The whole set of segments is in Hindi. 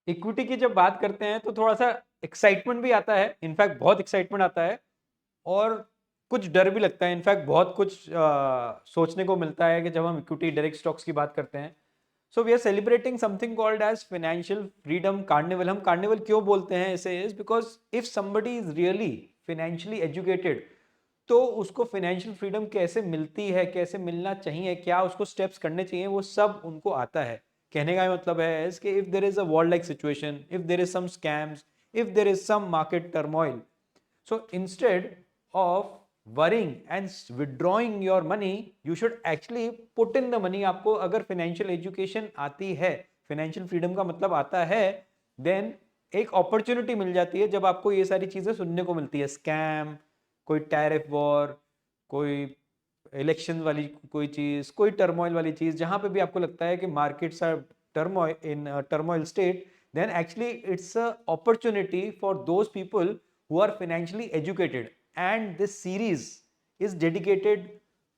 इक्विटी की जब बात करते हैं तो थोड़ा सा एक्साइटमेंट भी आता है, इनफैक्ट बहुत एक्साइटमेंट आता है, और कुछ डर भी लगता है। इनफैक्ट बहुत कुछ सोचने को मिलता है कि जब हम इक्विटी डायरेक्ट स्टॉक्स की बात करते हैं। So we are celebrating something called as financial freedom carnival. हम कार्निवल क्यों बोलते हैं इसे, is because if somebody is really financially educated, तो उसको फाइनेंशियल फ्रीडम कैसे मिलती है, कैसे मिलना चाहिए, क्या उसको स्टेप्स करने चाहिए, वो सब उनको आता है। कहने का मतलब है कि if there is a war like situation, if there is some scams, if there is some market turmoil, so instead of worrying and withdrawing your money, you should actually put in the money. आपको अगर फाइनेंशियल एजुकेशन आती है, फाइनेंशियल फ्रीडम का मतलब आता है, देन एक अपॉर्चुनिटी मिल जाती है जब आपको ये सारी चीजें सुनने को मिलती है, स्कैम, कोई टैरिफ वॉर, कोई इलेक्शन वाली कोई चीज, कोई टर्मोइल वाली चीज, जहां पे भी आपको लगता है कि markets are turmoil in turmoil state, then actually it's a opportunity for those people who are financially educated. And this series is dedicated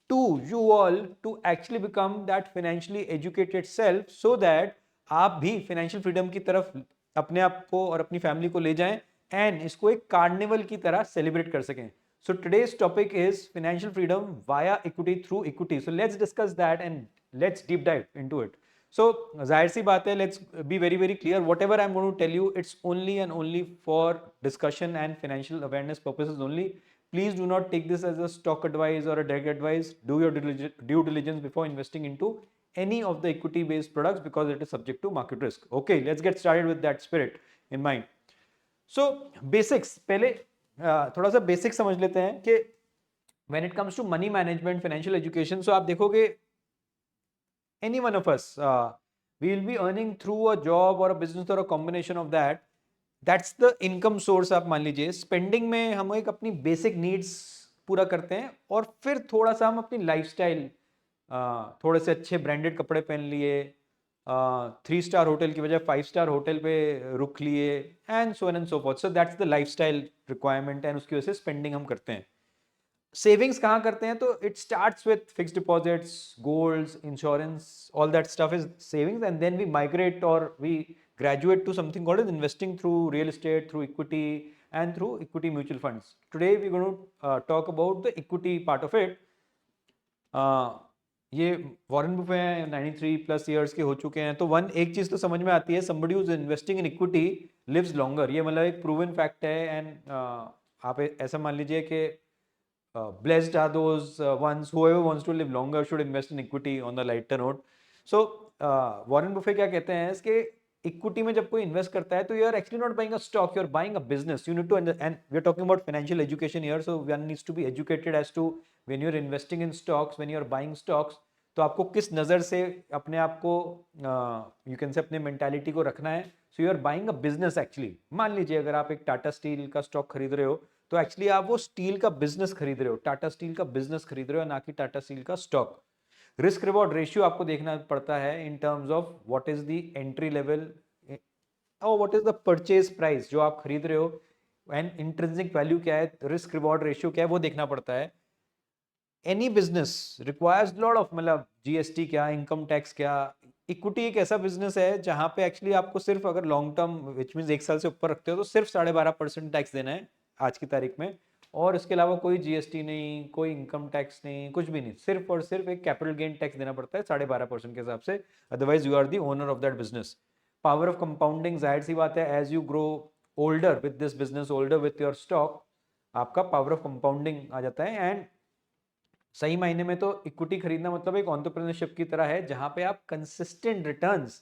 to you all to actually become that financially educated self, so that आप भी financial freedom की तरफ अपने आप को और अपनी फैमिली को ले जाएं, एंड इसको एक कार्निवल की तरह सेलिब्रेट कर सकें. So today's topic is financial freedom via equity through equity. So let's discuss that and let's deep dive into it. So जाहिर सी बात है, let's be very very clear, whatever I am going to tell you, it's only and only for discussion and financial awareness purposes only. Please do not take this as a stock advice or a direct advice. Do your due diligence before investing into any of the equity based products because it is subject to market risk. Okay, let's get started with that spirit in mind. So basics पहले थोड़ा सा बेसिक समझ लेते हैं कि when it comes to money management, financial education, so आप देखोगे any one of us, we will be earning through a job or a business or a combination of that. That's the income source. आप मान लीजिए स्पेंडिंग में हम एक अपनी बेसिक नीड्स पूरा करते हैं, और फिर थोड़ा सा हम अपनी लाइफस्टाइल, थोड़े से अच्छे ब्रांडेड कपड़े पहन लिए, 3 स्टार होटल की बजाय 5 स्टार होटल पे रुक लिए, and so and so forth. So that's the lifestyle requirement, and उसकी वजह से स्पेंडिंग हम करते हैं. सेविंग्स कहाँ करते हैं, तो it starts with fixed deposits, golds, insurance, all that stuff is savings, and then we migrate और we graduate to something called as investing through real estate, through equity, and through equity mutual funds. Today we're going to talk about the equity part of it. ये वॉरेन बुफे हैं, 93+ ईयर्स के हो चुके हैं, तो एक चीज तो समझ में आती है, somebody who's investing in equity lives longer. ये मतलब एक प्रूवन फैक्ट है. एंड आप ऐसा मान लीजिए कि blessed are those ones, whoever wants to live longer should invest in equity on the lighter note. So Warren Buffett क्या कहते हैं इसके, इक्विटी में जब कोई इन्वेस्ट करता है तो you are actually not buying a stock, you are buying a business. You need to, and we are talking about financial education here, so one needs to be educated as to when you are investing in stocks, when you are buying stocks, तो आपको किस नज़र से अपने आप को, यू कैन से अपने मेंटालिटी को रखना है. So you are buying a business actually. मान लीजिए अगर आप एक टाटा स्टील का स्टॉक खरीद रहे हो, तो एक्चुअली आप वो स्टील का बिजनेस खरीद रहे हो, टाटा स्टील का बिजनेस खरीद रहे हो, ना कि टाटा स्टील का स्टॉक. रिस्क रिवॉर्ड रेशियो आपको देखना पड़ता है in terms of what is the entry level और what is the purchase price जो आप खरीद रहे हो, एंड इंट्रिंसिक वैल्यू क्या है, रिस्क रिवॉर्ड रेशियो क्या है, वो देखना पड़ता है. Any business requires lot of, मतलब जीएसटी क्या, इनकम टैक्स क्या. इक्विटी एक ऐसा बिजनेस है जहां पे एक्चुअली आपको सिर्फ अगर लॉन्ग टर्म, विच मीन 1 साल से ऊपर रखते हो, तो सिर्फ 12.5% टैक्स देना है आज की तारीख में. और इसके अलावा कोई जीएसटी नहीं, कोई इनकम टैक्स नहीं, कुछ भी नहीं. सिर्फ और सिर्फ एक कैपिटल गेन टैक्स देना पड़ता है 12.5% के हिसाब से. Otherwise you are the owner of that business. Power of compounding, जाहिर सी बात है, as you grow older with this business, older with your stock, आपका पावर ऑफ कंपाउंडिंग आ जाता है. एंड सही मायने में तो इक्विटी खरीदना मतलब एक एंटरप्रेन्योरशिप की तरह है, जहां पे आप consistent returns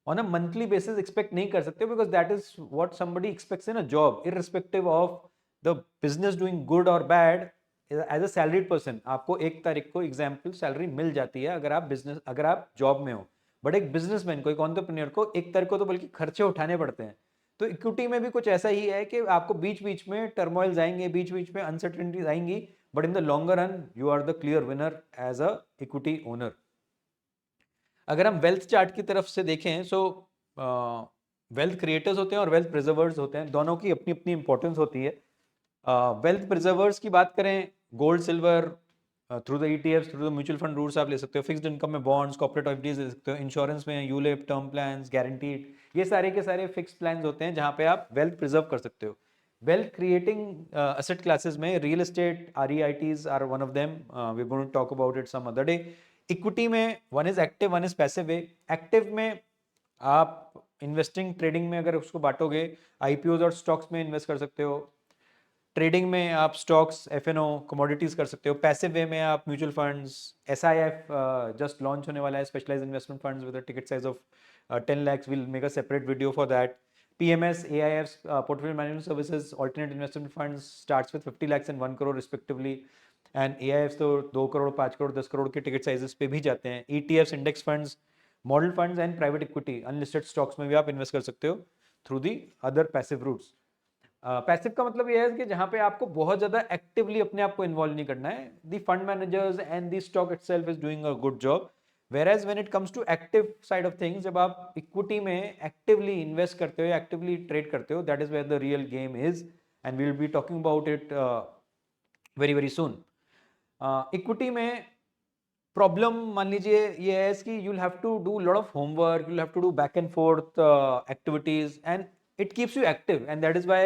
on a monthly basis expect नहीं कर सकते, because that is what somebody expects in a job, irrespective of the business doing good और bad. As a salaried person आपको 1 तारीख को एग्जाम्पल सैलरी मिल जाती है अगर आप जॉब में हो. बट एक बिजनेसमैन को, एक एंटरप्रेन्योर को 1 तारीख को तो बल्कि खर्चे उठाने पड़ते हैं. तो इक्विटी में भी कुछ ऐसा ही है कि आपको बीच बीच में टर्मोइल्स आएंगे, बीच बीच में अनसर्टेनिटीज आएंगी, but in the longer run you are the clear winner as a equity owner. अगर हम वेल्थ चार्ट की तरफ से देखें, सो वेल्थ क्रिएटर्स होते हैं और वेल्थ प्रिजर्वर्स होते हैं, दोनों की अपनी अपनी इंपॉर्टेंस होती है. वेल्थ प्रिजर्वर्स की बात करें, gold, silver, through the ETFs, through the mutual fund routes आप ले सकते हो, फिक्स्ड इनकम में बॉन्ड्स, कॉर्पोरेट एफडीज ले सकते हो, इंश्योरेंस में यूलिप, टर्म प्लान्स, गारंटीड, ये सारे के सारे फिक्स्ड प्लान्स होते हैं जहाँ पे आप वेल्थ प्रिजर्व कर सकते हो। वेल्थ क्रिएटिंग एसेट क्लासेस में real estate, REITs are one of them, we going to talk about it some other day. Equity में one is active, one is passive way. Active में आप इन्वेस्टिंग ट्रेडिंग में अगर उसको बांटोगे, आईपीओज और स्टॉक्स में इन्वेस्ट कर सकते हो। ट्रेडिंग में आप स्टॉक्स, एफएनओ, कमोडिटीज कर सकते हो। पैसिव वे में आप mutual funds, SIF just launch होने वाला है, specialised investment funds with a ticket size of 10 lakhs, will make a separate video for that. PMS, AIFs, portfolio management services, alternate investment funds starts with 50 lakhs and 1 crore respectively, and AIFs तो 2 करोड़, 5 करोड़, 10 करोड़ के टिकट साइजेस पे भी जाते हैं। ETFs, index funds, model funds and private equity, unlisted stocks में भी आप इन्वेस्ट कर सकते हो through the other passive routes. Passive का मतलब ये है कि जहां पे आपको बहुत ज्यादा एक्टिवली अपने आप को इन्वॉल्व नहीं करना है, the fund managers and the stock itself is doing a good job. Where when it comes to active side of things, जब आप इक्विटी में एक्टिवली इन्वेस्ट करते हो, एक्टिवली ट्रेड करते हो, that is where the real game is, and we will be talking about it very very soon. Equity में प्रॉब्लम मान लीजिए ये है कि you have to do lot of homework, you have to do back and forth activities, and it keeps you active, and that is why,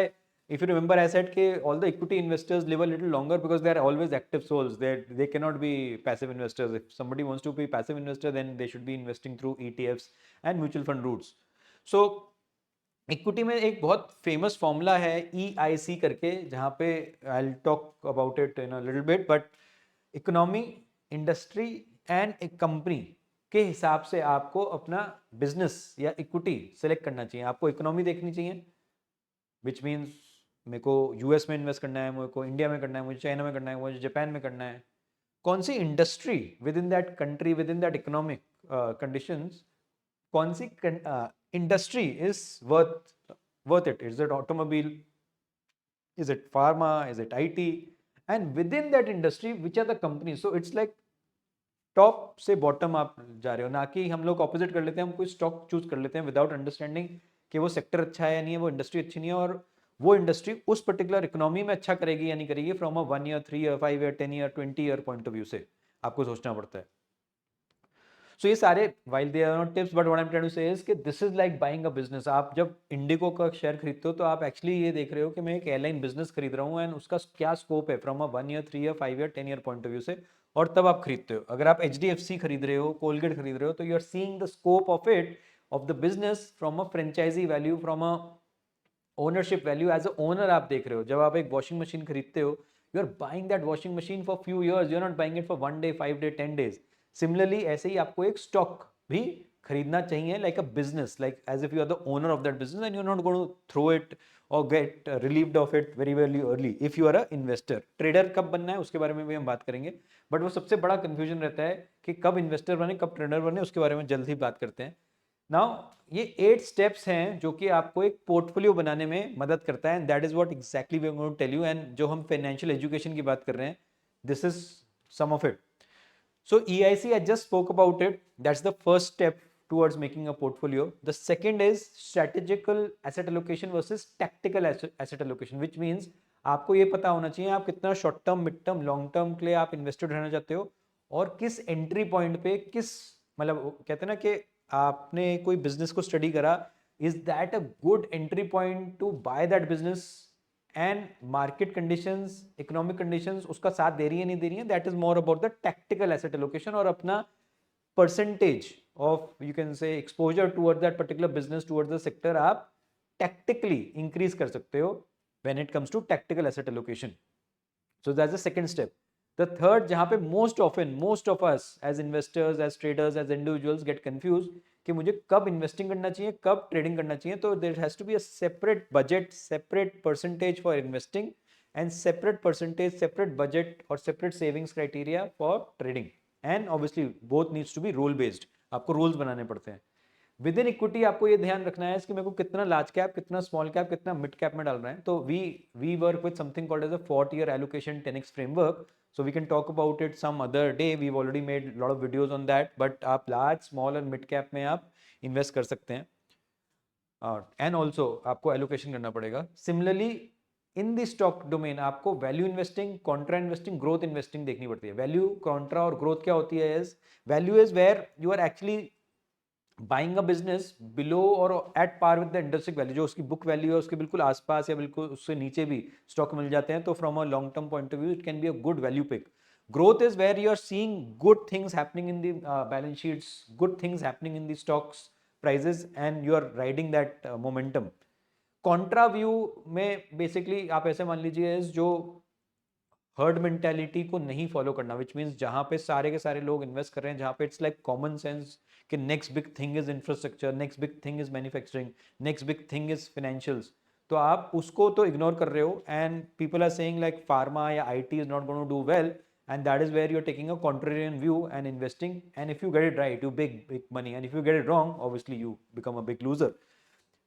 if you remember, I said that all the equity investors live a little longer because they are always active souls. They cannot be passive investors. If somebody wants to be passive investor, then they should be investing through ETFs and mutual fund routes. So equity में एक बहुत फेमस फॉर्मूला है EIC करके, जहाँ पे I talk about it in a little bit, but economy, industry and एक कंपनी के हिसाब से आपको अपना बिजनेस या इक्विटी सेलेक्ट करना चाहिए। आपको इकोनॉमी देखनी चाहिए, विच मीन्स मेरे को US में इन्वेस्ट करना है, मेरे को इंडिया में करना है, मुझे चाइना में करना है, मुझे जापान में करना है। कौन सी industry within that country, within that economic conditions, कौन सी industry is worth it? Is it automobile, is it pharma, is it IT, and within that industry which are the company. So it's like top से बॉटम आप जा रहे हो, ना कि हम लोग ऑपोजिट कर लेते हैं, हम कोई स्टॉक चूज कर लेते हैं विदाउट अंडरस्टैंडिंग कि वो सेक्टर अच्छा है या नहीं है, वो इंडस्ट्री अच्छी नहीं है, और वो इंडस्ट्री उस पर्टिकुलर इकोनॉमी में अच्छा करेगी या नहीं करेगी, from a 1 year, 3 year, 5 year, 10 year, 20 year point of view से आपको सोचना पड़ता है। सो ये सारे, while they are not tips, but what I'm trying to say is कि this is like buying a business। आप जब इंडिगो का शेयर खरीदते हो तो आप एक्चुअली ये देख रहे हो कि मैं एक एयरलाइन बिजनेस खरीद रहा हूँ, एंड उसका क्या स्कोप है from a 1 year, 3 year, 5 year, 10 year point of view से, और तब आप खरीदते हो। अगर आप HDFC खरीद रहे हो, कोलगेट खरीद रहे हो, तो you are seeing the scope of it, of the business, from a franchisee value, from a ownership value, as a owner आप देख रहे हो। जब आप एक वॉशिंग मशीन खरीदते हो, you are buying that washing machine for few years, you are not buying it for 1 day, 5 day, 10 days. Similarly ऐसे ही आपको एक स्टॉक भी खरीदना चाहिए, like a business, like as if you are the owner of that business, and you are not going to throw it और get relieved of it very very early if you are a investor. Trader कब बनना है उसके बारे में भी हम बात करेंगे, बट वो सबसे बड़ा कंफ्यूजन रहता है कि कब इन्वेस्टर बने, कब ट्रेडर बने, उसके बारे में जल्द ही बात करते हैं। नाउ ये 8 स्टेप्स हैं जो कि आपको एक पोर्टफोलियो बनाने में मदद करता है, and that is what exactly we are going to tell you. And जो हम फाइनेंशियल एजुकेशन की बात कर रहे हैं, this is some of it. So EIC, I just spoke about it. That's the first step towards making a portfolio. The second is strategical asset allocation versus tactical asset allocation, which means आपको ये पता होना चाहिए आप कितना short term, mid term, long term के लिए आप इन्वेस्टेड रहना चाहते हो, और किस एंट्री पॉइंट पे, किस, मतलब कहते हैं ना कि आपने कोई बिजनेस को स्टडी करा, is that a good entry point to buy that business, and market conditions, economic conditions उसका साथ दे रही है नहीं दे रही है, that is more about the tactical asset allocation, और अपना percentage of, you can say, exposure toward that particular business, toward the sector आप टैक्टिकली इंक्रीज कर सकते हो when it comes to tactical asset allocation. So that's the second step. The third, जहां पे most of us as investors, as traders, as individuals get confuse कि मुझे कब इन्वेस्टिंग करना चाहिए, कब ट्रेडिंग करना चाहिए, तो there has to be a separate budget, separate percentage for investing, and separate percentage, separate budget और separate savings criteria for trading, and obviously both needs to be rule based. आपको रूल्स बनाने पड़ते हैं। विद इन इक्विटी आपको ये ध्यान रखना है कि मेरे को कितना लार्ज कैप, कितना स्मॉल कैप, कितना मिड कैप में डाल रहे हैं। तो we work with something called as a 4-tier allocation 10x framework, so we can talk about it some other day, we've already made a lot of videos on that, but आप लार्ज, स्मॉल और मिड कैप में आप इन्वेस्ट कर सकते हैं, एंड ऑल्सो आपको एलोकेशन करना पड़ेगा। Similarly in the stock domain आपको value investing, contra investing, growth investing देखनी पड़ती है। वैल्यू, कॉन्ट्रा और ग्रोथ क्या होती है? Is value is where you are actually buying a business below और at par with the intrinsic value, जो उसकी बुक वैल्यू है उसके बिल्कुल आसपास या बिल्कुल उससे नीचे भी स्टॉक मिल जाते हैं, तो from a long term point of view it can be a good value pick. Growth is where you are seeing good things happening in the balance sheets, good things happening in the stocks prices, and you are riding that momentum. Contra view में basically आप ऐसे मान लीजिए जो हर्ड मेंटेलिटी को नहीं फॉलो करना, विच मीन्स जहाँ पे सारे के सारे लोग इन्वेस्ट कर रहे हैं, जहाँ पे इट्स लाइक कॉमन सेंस कि next big thing is infrastructure, next big thing is manufacturing, next big thing is financials, तो आप उसको तो इग्नोर कर रहे हो and people are saying like pharma या IT is not going to do well, and that is where you're taking a contrarian view and investing, and if you get it right you big money, and if you get it wrong obviously you become a big loser.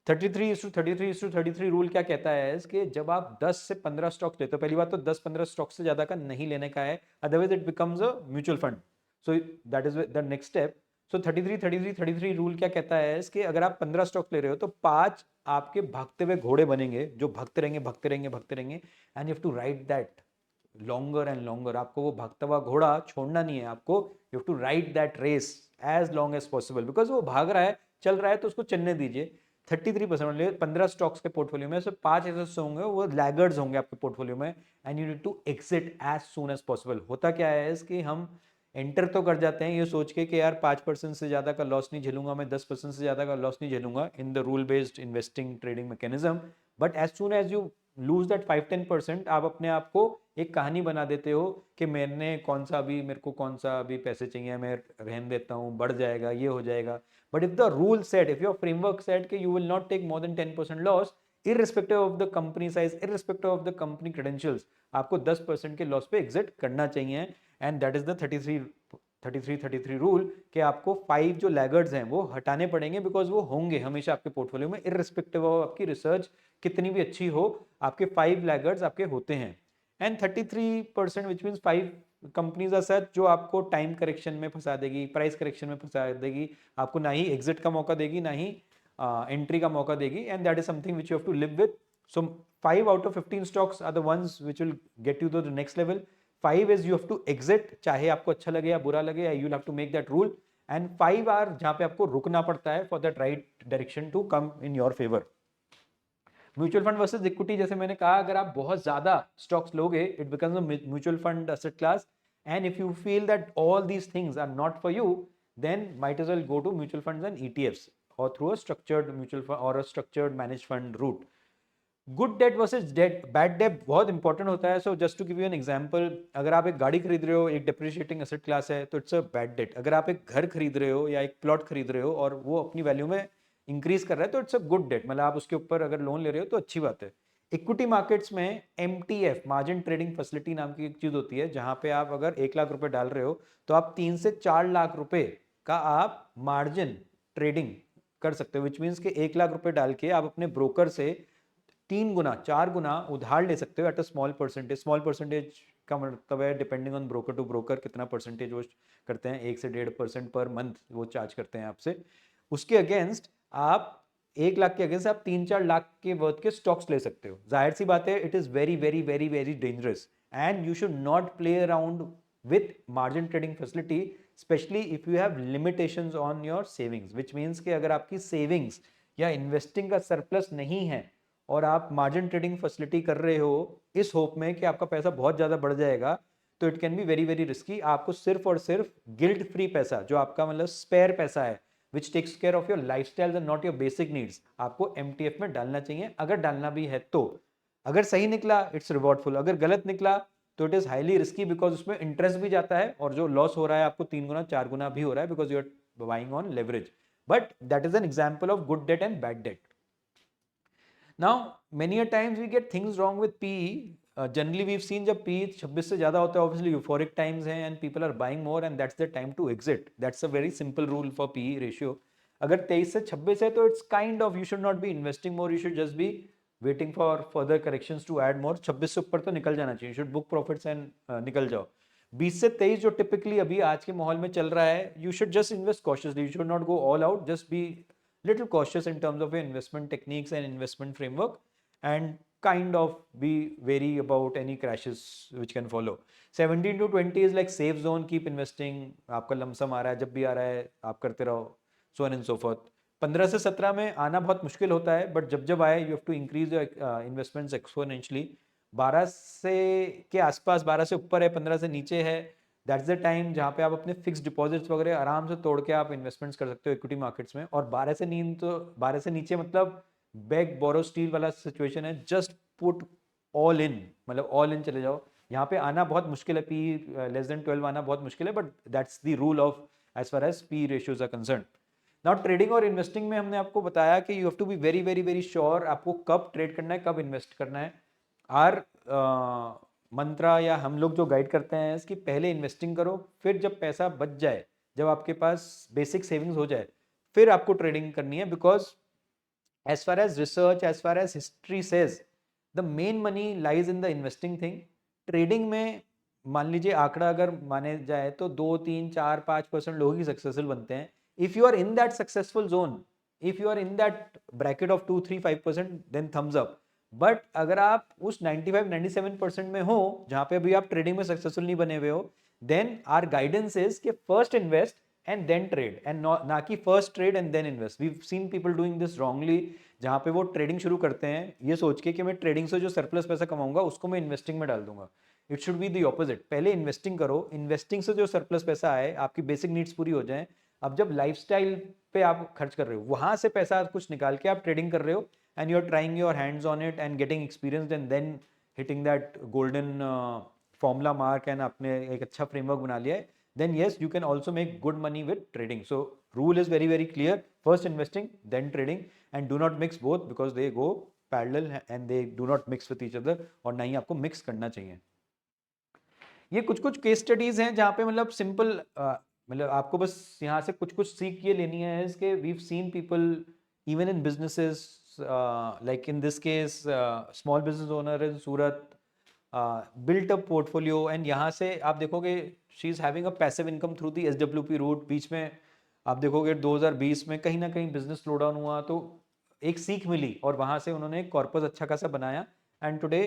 33:33 rule क्या कहता है कि जब आप 10 से 15 स्टॉक्स लेते हो, पहली बात तो 10-15 स्टॉक्स से ज्यादा का नहीं लेने का है, otherwise it becomes a mutual fund, so that is the next step. So 33 rule क्या कहता है कि अगर आप 15 स्टॉक्स ले रहे हो तो 5 आपके भागते हुए घोड़े बनेंगे जो भागते रहेंगे भागते रहेंगे भागते रहेंगे, and you have to ride that longer and longer. आपको वो भागता हुआ घोड़ा छोड़ना नहीं है, आपको you have to ride that race as long as possible, because वो भाग रहा है, चल रहा है, तो उसको चलने दीजिए। 33% 15 स्टॉक्स के पोर्टफोलियो में से 5 ऐसे होंगे वो लैगर्ड्स होंगे आपके पोर्टफोलियो में, and you need to exit as soon as possible. होता क्या है कि हम एंटर तो कर जाते हैं ये सोच के कि यार 5% से ज्यादा का लॉस नहीं झेलूंगा मैं, 10% से ज्यादा का लॉस नहीं झेलूंगा in the rule based investing trading mechanism, but as soon as you lose that 5-10% आप अपने आप को एक कहानी बना देते हो कि मैंने कौन सा अभी, मेरे को कौन सा अभी पैसे चाहिए, मैं रहन देता हूँ, बढ़ जाएगा, ये हो जाएगा। But if the rule set, if your framework set कि you will not take more than 10% loss irrespective of the company size, irrespective of the company credentials, आपको 10% के लॉस पे एग्जिट करना चाहिए, and that is the 33 rule कि आपको 5 जो लैगर्ड्स हैं वो हटाने पड़ेंगे, बिकॉज वो होंगे हमेशा आपके पोर्टफोलियो में, irrespective ऑफ आपकी रिसर्च कितनी भी अच्छी हो, आपके 5 लैगर्ड्स आपके होते हैं। And 33% which means 5 companies are such जो आपको टाइम करेक्शन में फंसा देगी, प्राइस करेक्शन में फंसा देगी, आपको ना ही एग्जिट का मौका देगी ना ही एंट्री का मौका देगी, and that is something which you have to live with. So 5 out of 15 stocks are the ones which will get you to the next level. 5 is you have to exit, चाहे आपको अच्छा लगे या बुरा लगे, you will have to make that rule, and 5 are जहाँ पे आपको रुकना पड़ता है for that right direction to come in your favor. Mutual fund versus equity, जैसे मैंने कहा, अगर आप बहुत ज्यादा स्टॉक्स लोगे it becomes a mutual fund asset class, and if you feel that all these things are not for you, then might as well go to mutual funds and ETFs और through a structured mutual fund और a structured manage fund route. Good debt versus debt, bad debt बहुत इंपॉर्टेंट होता है। So just to give you an example, अगर आप एक गाड़ी खरीद रहे हो, एक डिप्रिशिएटिंग एसेट क्लास है, तो इट्स अ बैड डेट। अगर आप एक घर खरीद रहे हो या एक प्लॉट खरीद रहे हो और वो अपनी वैल्यू में इंक्रीज कर रहा है, तो इट्स अ गुड डेट, मतलब आप उसके ऊपर अगर लोन ले रहे हो तो अच्छी बात है। इक्विटी मार्केट्स में MTF, मार्जिन ट्रेडिंग फैसिलिटी नाम की एक चीज होती है, जहां पे आप अगर 1 लाख रुपए डाल रहे हो तो आप 3 से 4 लाख रुपए का आप मार्जिन ट्रेडिंग कर सकते हो, विच मीन्स कि 1 लाख रुपए डाल के आप अपने ब्रोकर से 3 गुना 4 गुना उधार ले सकते हो at a small percentage. Small percentage का मतलब है depending on broker to broker कितना परसेंटेज वो करते हैं, 1 से 1.5% पर मंथ वो चार्ज करते हैं आपसे। उसके अगेंस्ट आप 1 लाख के अगेंस्ट आप 3-4 लाख के वर्थ के स्टॉक्स ले सकते हो। जाहिर सी बात है it is very very very very dangerous, and you should not play around with margin trading facility, specially if you have limitations on your savings, which means कि अगर आपकी सेविंग्स या इन्वेस्टिंग का सरप्लस नहीं है और आप मार्जिन ट्रेडिंग फैसिलिटी कर रहे हो इस होप में कि आपका पैसा बहुत ज़्यादा बढ़ जाएगा, तो it can B very very risky. आपको सिर्फ और सिर्फ गिल्ट फ्री पैसा, जो आपका मतलब स्पेयर पैसा है, which takes care of your lifestyle and not your basic needs, आपको MTF में डालना चाहिए, अगर डालना भी है तो। अगर सही निकला इट्स रिवॉर्डफुल, अगर गलत निकला तो it is highly risky, because उसमें इंटरेस्ट भी जाता है और जो लॉस हो रहा है आपको 3 गुना 4 गुना भी हो रहा है, because you are buying on leverage. But that is an example of good debt and bad debt. Now, many a times we get things wrong with PE. Generally, we've seen जब PE 26 से ज़्यादा होता है, obviously euphoric times हैं and people are buying more and that's the time to exit. That's a very simple rule for PE ratio. अगर 23 से 26 है तो it's kind of you should not be investing more. You should just be waiting for further corrections to add more. 26 से ऊपर तो निकल जाना चाहिए. You should book profits and निकल जाओ. 20 से 23 जो typically अभी आज के माहौल में चल रहा है, you should just invest cautiously. You should not go all out. Just be little cautious in terms of your investment techniques and investment framework, and kind of be wary about any crashes which can follow. 17 to 20 is like safe zone, keep investing, आपका लमसम आ रहा है, जब भी आ रहा है आप करते रहो, so on and so forth. 15 से 17 में आना बहुत मुश्किल होता है, बट जब जब आए you have to increase your investments exponentially. 12 से के आसपास, 12 से ऊपर है, 15 से नीचे है, दैट्स द टाइम जहाँ पे आप अपने फिक्स डिपॉजिट्स वगैरह आराम से तोड़ के आप इन्वेस्टमेंट्स कर सकते हो इक्विटी मार्केट्स में. और 12 से नीचे मतलब बैग बोरो स्टील वाला सिचुएशन है, जस्ट पुट ऑल इन, मतलब ऑल इन चले जाओ. यहाँ पे आना बहुत मुश्किल है, पी लेस देन 12 आना बहुत मुश्किल है, but that's the rule of as far as P ratios are concern. Now trading और इन्वेस्टिंग में हमने आपको बताया कि you have to be very very very sure आपको कब ट्रेड करना है, कब इन्वेस्ट करना है. आर मंत्रा या हम लोग जो गाइड करते हैं इसकी, पहले इन्वेस्टिंग करो, फिर जब पैसा बच जाए, जब आपके पास बेसिक सेविंग्स हो जाए, फिर आपको ट्रेडिंग करनी है. Because as far as research, as far as history says, the main money lies in the investing thing. Trading में मान लीजिए आंकड़ा अगर माने जाए तो 2, 3, 4, 5% लोग ही सक्सेसफुल बनते हैं. If you are in that successful zone, if you are in that bracket of 2, 3, 5%, then thumbs up. But अगर आप उस 95, 97% में हो जहां पे अभी आप ट्रेडिंग में सक्सेसफुल नहीं बने हुए हो, देन आर गाइडेंस इज कि first invest and then trade, and ना कि first trade and then invest. We seen people doing this wrongly, जहां पे वो ट्रेडिंग शुरू करते हैं ये सोच के कि मैं ट्रेडिंग से जो सरप्लस पैसा कमाऊंगा उसको मैं इन्वेस्टिंग में डाल दूंगा. It should be the opposite. पहले इन्वेस्टिंग करो, इन्वेस्टिंग से जो सरप्लस पैसा आए, आपकी बेसिक नीड्स पूरी हो जाए, अब जब लाइफस्टाइल पे आप खर्च कर रहे हो वहां से पैसा कुछ निकाल के आप ट्रेडिंग कर रहे हो, and you are trying your hands on it and getting experienced, and then hitting that golden formula mark, and आपने एक अच्छा फ्रेमवर्क बना लिया है, then yes, you can also make good money with trading. So rule is very very clear: first investing, then trading, and do not mix both because they go parallel and they do not mix with each other, और ना ही आपको mix करना चाहिए. ये कुछ कुछ केस स्टडीज हैं जहाँ पे मतलब सिंपल, मतलब आपको बस यहाँ से कुछ कुछ सीख ये लेनी है इसके. We've seen people even in businesses, like in this case small business owner in Surat, built up portfolio, and यहाँ से आप देखोगे she is having a passive income through the SWP route. बीच में आप देखोगे 2020 में कहीं ना कहीं बिजनेस स्लो डाउन हुआ तो एक सीख मिली और वहाँ से उन्होंने एक कॉर्पस अच्छा खासा बनाया, and today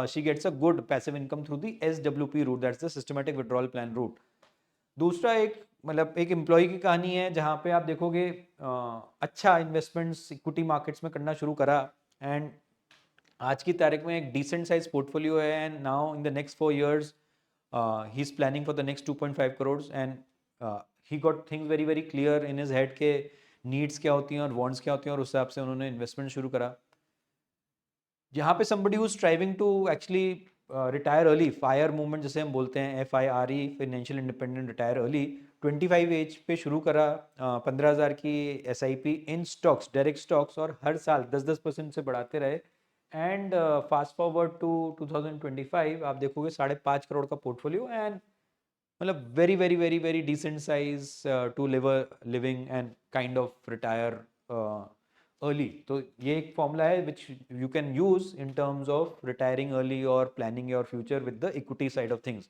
she gets a good passive income through the SWP route, that's the systematic withdrawal plan route. दूसरा एक मतलब एक एम्प्लॉय की कहानी है जहाँ पे आप देखोगे अच्छा इन्वेस्टमेंट्स इक्विटी मार्केट्स में करना शुरू करा, एंड आज की तारीख में एक डिसेंट साइज पोर्टफोलियो है, and now in the next 4 years he is planning for the next 2.5 crores, and he got things very very clear in his head के नीड्स क्या होती हैं और वांट्स क्या होती हैं, और उस हिसाब से उन्होंने इन्वेस्टमेंट शुरू करा. जहाँ पे somebody who's striving to actually retire early, fire movement जैसे हम बोलते हैं, FIRE, financial independent retire early, 25 age पे शुरू करा, 15,000 की SIP in stocks, direct stocks, और हर साल 10-10% से बढ़ाते रहे, एंड फास्ट फॉरवर्ड टू 2025 आप देखोगे 5.5 करोड़ का पोर्टफोलियो, एंड मतलब very very very very decent size to living and kind of retire early. तो ये एक फॉर्मूला है which you can use in terms of retiring early और planning your future with the equity side of things.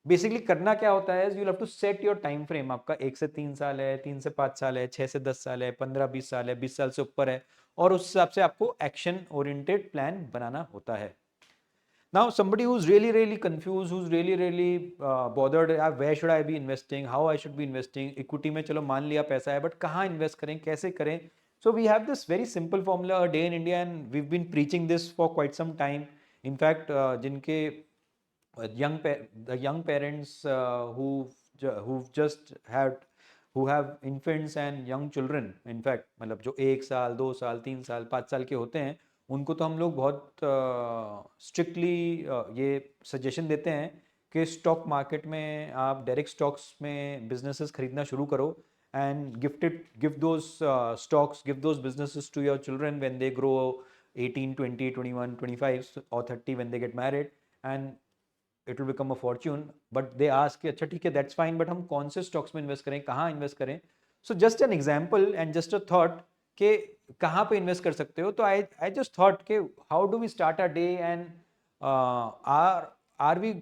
Basically करना क्या होता है, you have to set your time frame. आपका 1 से 3 साल है, 3 से 5 साल है, 6 से 10 साल है, 15-20 साल है, 20 साल से ऊपर है, और उस हिसाब से आपको एक्शन ओरिएंटेड प्लान बनाना होता है. Now somebody who's really really confused, who's really really bothered, where should I be investing, how I should be investing, equity में चलो मान लिया पैसा है, but कहाँ invest करें, कैसे करें. So we have this very simple formula, a day in India, and we've been preaching this for quite some time. In fact, जिनके the young parents who've just had, who have infants and young children, in fact मतलब जो 1 साल 2 साल 3 साल 5 साल के होते हैं, उनको तो हम लोग बहुत स्ट्रिक्टली ये सजेशन देते हैं कि स्टॉक मार्केट में आप डायरेक्ट स्टॉक्स में बिजनेसेस खरीदना शुरू करो, and give those stocks, give those businesses to your children when they grow 18, 20, 21, 25 और 30 when they get married, and it will become a fortune. But they ask कि अच्छा ठीक है, दैट्स फाइन, बट हम कौन से स्टॉक्स में इन्वेस्ट करें, कहाँ इन्वेस्ट करें. So just an example and just a thought कि कहाँ पे इन्वेस्ट कर सकते हो. तो आई जस्ट थॉट कि how do we start a day, and are we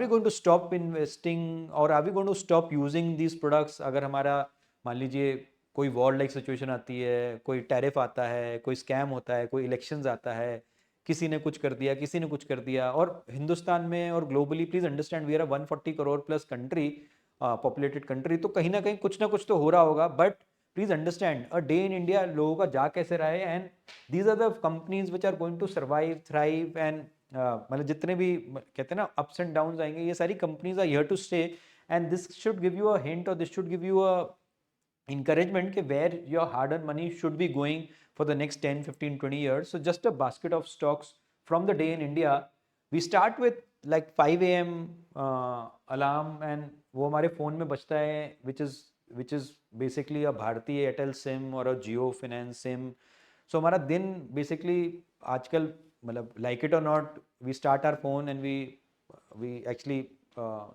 going to stop investing, और are we going to stop using these products अगर हमारा मान लीजिए कोई वॉर लाइक सिचुएशन आती है, कोई टैरिफ आता है, कोई स्कैम होता है, कोई इलेक्शंस आता है, किसी ने कुछ कर दिया, किसी ने कुछ कर दिया। और हिंदुस्तान में और globally please understand we are 140 crore plus country, populated country, तो कहीं ना कुछ तो हो रहा होगा। But please understand a day in India लोगों का जा कैसे रहा है, and these are the companies which are going to survive, thrive, and मतलब जितने भी कहते हैं ना अप्स एंड डाउन आएंगे, ये सारी companies are here to stay. And this should give you a hint, और this should give you a encouragement ke where your hard earned money should be going for the next 10 15 20 years. So just a basket of stocks from the day in India. We start with like 5 a.m. alarm, and वो हमारे फ़ोन में बजता है, which is basically a Bharti Airtel SIM or a Jio Finance SIM. So हमारा दिन basically आजकल मतलब like it or not, we start our phone and we actually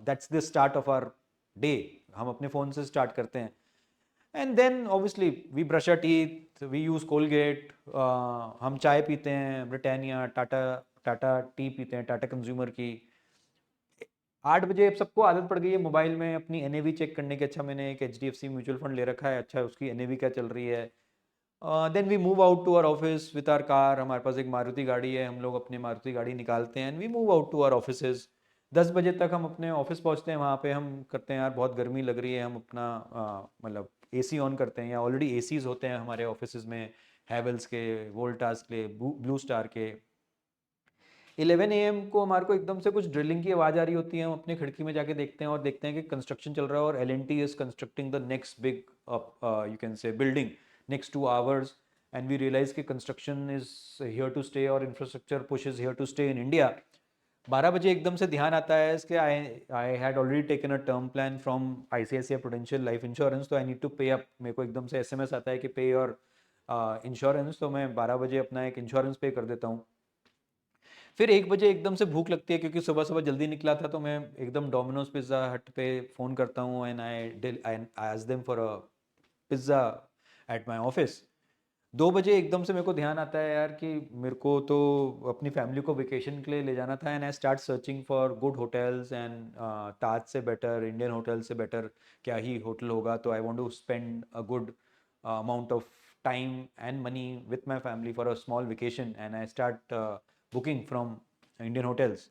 that's the start of our day. हम अपने फ़ोन से स्टार्ट करते हैं। And then obviously we brush our teeth, we use Colgate, हम चाय पीते हैं ब्रिटानिया, टाटा टाटा टी पीते हैं, टाटा कंज्यूमर की। 8 बजे अब सबको आदत पड़ गई है मोबाइल में अपनी एनएवी चेक करने की, अच्छा मैंने एक एचडीएफसी म्यूचुअल फंड ले रखा है, अच्छा उसकी एनएवी क्या चल रही है। Then we move out to our office with our car, हमारे पास एक मारुति गाड़ी है, हम लोग अपनी मारुति गाड़ी निकालते हैं and we move out to our offices. 10 बजे तक हम अपने ऑफिस पहुंचते हैं, वहाँ पे हम करते हैं यार बहुत गर्मी लग रही है, हम अपना मतलब एसी ऑन करते हैं, या ऑलरेडी एसीज होते हैं हमारे ऑफिस में, हैवेल्स के, वोल्टास के, ब्लू स्टार के। 11 AM को हमारे को एकदम से कुछ ड्रिलिंग की आवाज़ आ रही होती है, हम अपनी खिड़की में जाके देखते हैं और देखते हैं कि कंस्ट्रक्शन चल रहा है और L&T is constructing the next big you can say building next 2 hours, and we realise कि construction is here to stay और infrastructure push is here to stay in India. 12 बजे एकदम से ध्यान आता है इसके, I had already taken a term plan from ICICI Prudential life insurance, तो I need to pay up. मेरे को एकदम से SMS आता है कि पे योर इंश्योरेंस, तो मैं 12 बजे अपना एक इंश्योरेंस पे कर देता हूँ। फिर 1 बजे एकदम से भूख लगती है, क्योंकि सुबह सुबह जल्दी निकला था, तो मैं एकदम डोमिनोज पिज़्ज़ा हट पे फ़ोन करता हूँ and I ask them for a pizza at my office. 2 बजे एकदम से मेरे को ध्यान आता है यार कि मेरे को तो अपनी फैमिली को वेकेशन के लिए ले जाना था, and I start searching for good hotels, and Taj से बेटर, इंडियन होटल से बेटर क्या ही होटल होगा, तो I want to spend a good amount of time and money with my family for a small vacation, and I start booking from Indian hotels.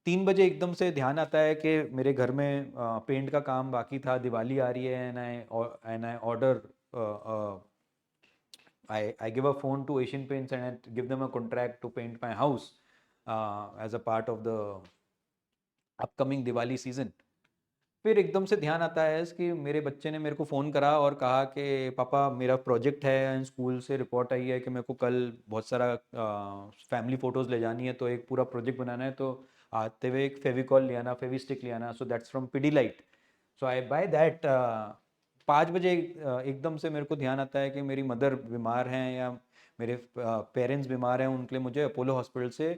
3 बजे एकदम से ध्यान आता है कि मेरे घर में पेंट का काम बाकी था, दिवाली आ रही है, and I order I give a phone to Asian Paints and I give them a contract to paint my house as a part of the upcoming Diwali season. फिर एकदम से ध्यान आता है कि मेरे बच्चे ने मेरे को फ़ोन करा और कहा कि पापा मेरा प्रोजेक्ट है, एंड स्कूल से रिपोर्ट आई है कि मेरे को कल बहुत सारा फैमिली फ़ोटोज़ ले जानी है, तो एक पूरा प्रोजेक्ट बनाना है, तो आते हुए एक फेविकॉल ले आना, फेविस्टिक ले आना, so that's from Pidilite, so I by that. 5 बजे एकदम से मेरे को ध्यान आता है कि मेरी मदर बीमार हैं या मेरे पेरेंट्स बीमार हैं, उनके लिए मुझे अपोलो हॉस्पिटल से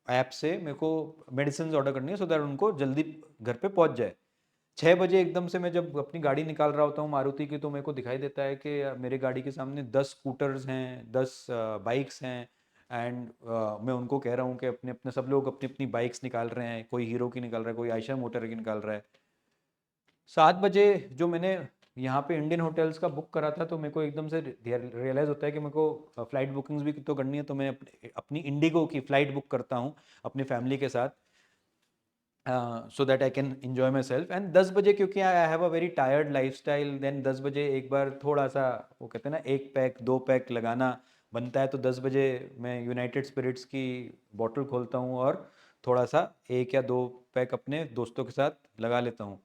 ऐप से मेरे को मेडिसिन ऑर्डर करनी है, सो दैट उनको जल्दी घर पे पहुंच जाए। 6 बजे एकदम से मैं जब अपनी गाड़ी निकाल रहा होता हूँ मारुति की, तो मेरे को दिखाई देता है कि मेरे गाड़ी के सामने 10 स्कूटर्स हैं, 10 बाइक्स हैं, एंड मैं उनको कह रहा हूँ कि अपने अपने सब लोग अपनी अपनी बाइक्स निकाल रहे हैं, कोई हीरो की निकाल रहा है, कोई आयशा मोटर की निकाल रहा है। 7 बजे जो मैंने यहाँ पे इंडियन होटल्स का बुक करा था, तो मेरे को एकदम से रियलाइज़ होता है कि मेरे को फ़्लाइट बुकिंग्स भी तो करनी है, तो मैं अपनी इंडिगो की फ़्लाइट बुक करता हूँ अपनी फैमिली के साथ, so that I can enjoy myself. And 10 बजे क्योंकि I have a very tired lifestyle, then 10 बजे एक बार थोड़ा सा वो कहते हैं ना 1 पैक 2 पैक लगाना बनता है, तो 10 बजे मैं यूनाइटेड स्पिरिट्स की बॉटल खोलता हूँ और थोड़ा सा 1 या 2 पैक अपने दोस्तों के साथ लगा लेता हूँ।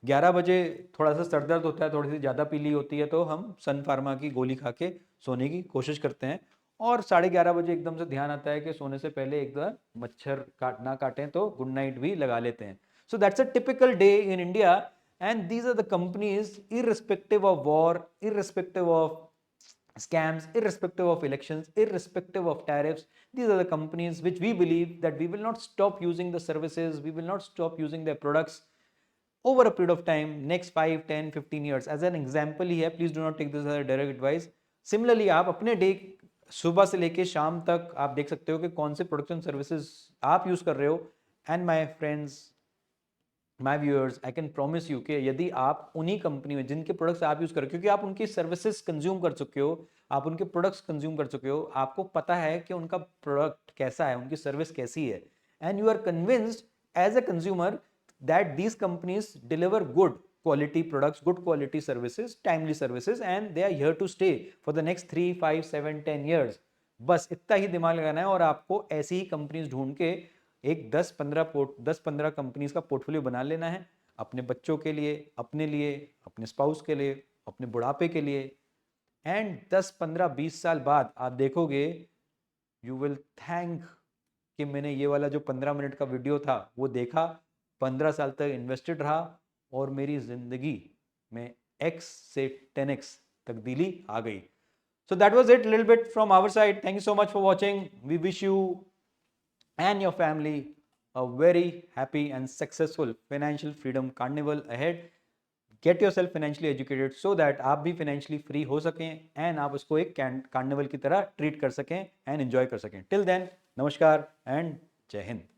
11 बजे थोड़ा सा सर दर्द होता है, थोड़ी सी ज़्यादा पीली होती है, तो हम सन फार्मा की गोली खा के सोने की कोशिश करते हैं। और 11:30 बजे एकदम से ध्यान आता है कि सोने से पहले एक बार मच्छर काट ना काटें, तो गुड नाइट भी लगा लेते हैं। So that's a typical day in India, and these are the companies irrespective of war, irrespective of scams, irrespective of elections, irrespective of tariffs. These are the companies which we believe that we will not stop using the services, we will not stop using their products over a period of time, next 5, 10, 15 years. As an example ही है, please do not take this as a direct advice. Similarly, आप अपने डे सुबह से लेके शाम तक आप देख सकते हो कि कौन से प्रोडक्ट्स एंड सर्विसेज आप यूज़ कर रहे हो। And my friends, my viewers, I can promise you कि यदि आप उन्हीं कंपनी में जिनके प्रोडक्ट्स आप यूज़ कर रहे हो, क्योंकि आप उनकी सर्विसेज कंज्यूम कर चुके हो, आप उनके प्रोडक्ट्स कंज्यूम कर चुके हो, आपको पता है कि उनका प्रोडक्ट कैसा है, उनकी सर्विस कैसी है, and you are convinced as a consumer that these companies deliver good quality products, good quality services, timely services, and they are here to stay for the next 3, 5, 7, 10 years. बस इतना ही दिमाग लगाना है और आपको ऐसी ही कंपनीज ढूंढ के एक 10-15 कंपनीज का पोर्टफोलियो बना लेना है, अपने बच्चों के लिए, अपने लिए, अपने स्पाउस के लिए, अपने बुढ़ापे के लिए, एंड 10-15-20 साल बाद आप देखोगे, यू विल थैंक कि मैंने ये वाला जो 15 मिनट का वीडियो था वो देखा, 15 साल तक इन्वेस्टेड रहा और मेरी जिंदगी में x से 10x तब्दीली आ गई. So that was it, little bit from our side. Thank you so much for watching. We wish you and your family a very happy and successful financial freedom carnival ahead. Get yourself financially educated so that आप भी financially free हो सकें and आप उसको एक कार्निवल की तरह ट्रीट कर सकें and enjoy कर सकें. Till then, नमस्कार and जय हिंद.